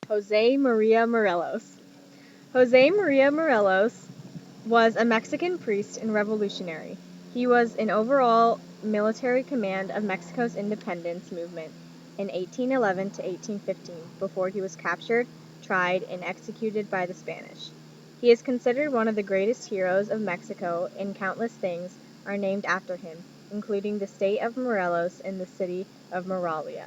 Jose Maria Morelos. Jose Maria Morelos was a Mexican priest and revolutionary. He was in overall military command of Mexico's independence movement in 1811 to 1815 before he was captured, tried, and executed by the Spanish. He is considered one of the greatest heroes of Mexico, and countless things are named after him, including the state of Morelos and the city of Morelia.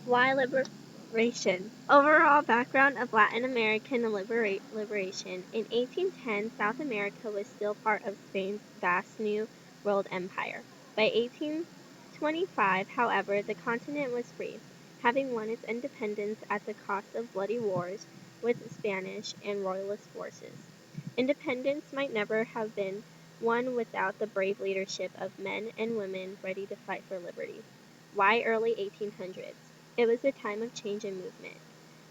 Why liberation? Overall background of Latin American liberation. In 1810, South America was still part of Spain's vast New World Empire. By 1825, however, the continent was free, having won its independence at the cost of bloody wars with Spanish and Royalist forces. Independence might never have been won without the brave leadership of men and women ready to fight for liberty. Why early 1800s? It was a time of change and movement.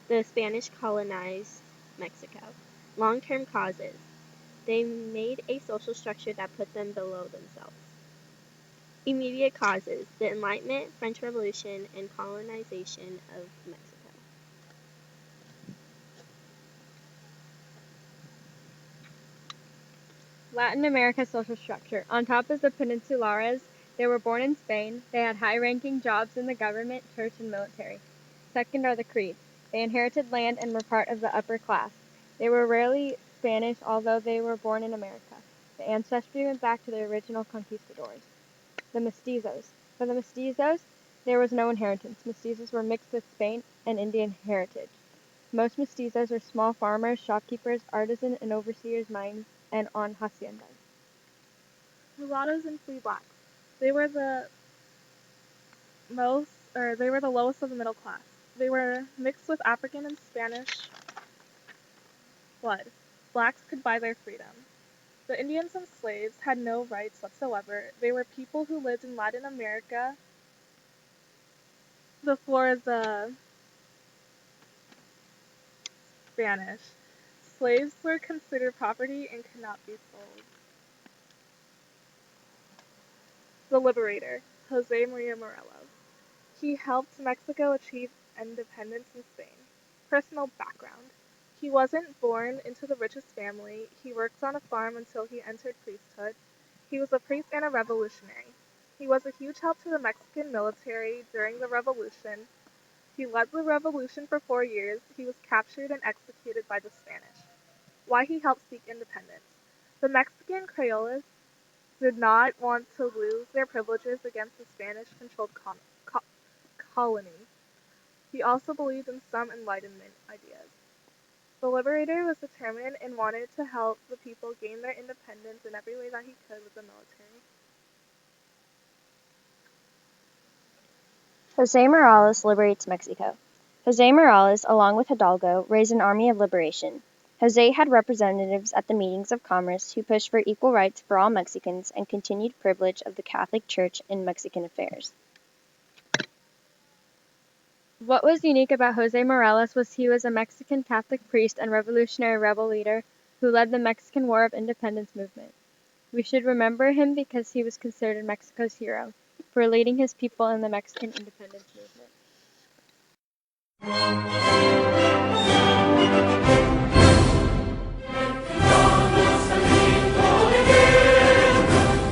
The Spanish colonized Mexico. Long-term causes. They made a social structure that put them below themselves. Immediate causes. The Enlightenment, French Revolution, and colonization of Mexico. Latin America's social structure. On top is the Peninsulares. They were born in Spain. They had high-ranking jobs in the government, church, and military. Second are the creeds. They inherited land and were part of the upper class. They were rarely Spanish, although they were born in America. The ancestry went back to the original conquistadors. The mestizos. For the mestizos, there was no inheritance. Mestizos were mixed with Spain and Indian heritage. Most mestizos were small farmers, shopkeepers, artisans, and overseers mines and on haciendas. Mulattoes and free blacks. They were the lowest of the middle class. They were mixed with African and Spanish blood. Blacks could buy their freedom. The Indians and slaves had no rights whatsoever. They were people who lived in Latin America before the Spanish. Slaves were considered property and could not be sold. The Liberator, Jose Maria Morelos. He helped Mexico achieve independence in Spain. Personal background. He wasn't born into the richest family. He worked on a farm until he entered priesthood. He was a priest and a revolutionary. He was a huge help to the Mexican military during the revolution. He led the revolution for 4 years. He was captured and executed by the Spanish. Why he helped seek independence. The Mexican Creoles did not want to lose their privileges against the Spanish-controlled colony. He also believed in some Enlightenment ideas. The Liberator was determined and wanted to help the people gain their independence in every way that he could with the military. Jose Morales liberates Mexico. Jose Morales, along with Hidalgo, raised an army of liberation. Jose had representatives at the meetings of Congress who pushed for equal rights for all Mexicans and continued privilege of the Catholic Church in Mexican affairs. What was unique about Jose Morales was he was a Mexican Catholic priest and revolutionary rebel leader who led the Mexican War of Independence movement. We should remember him because he was considered Mexico's hero for leading his people in the Mexican independence movement.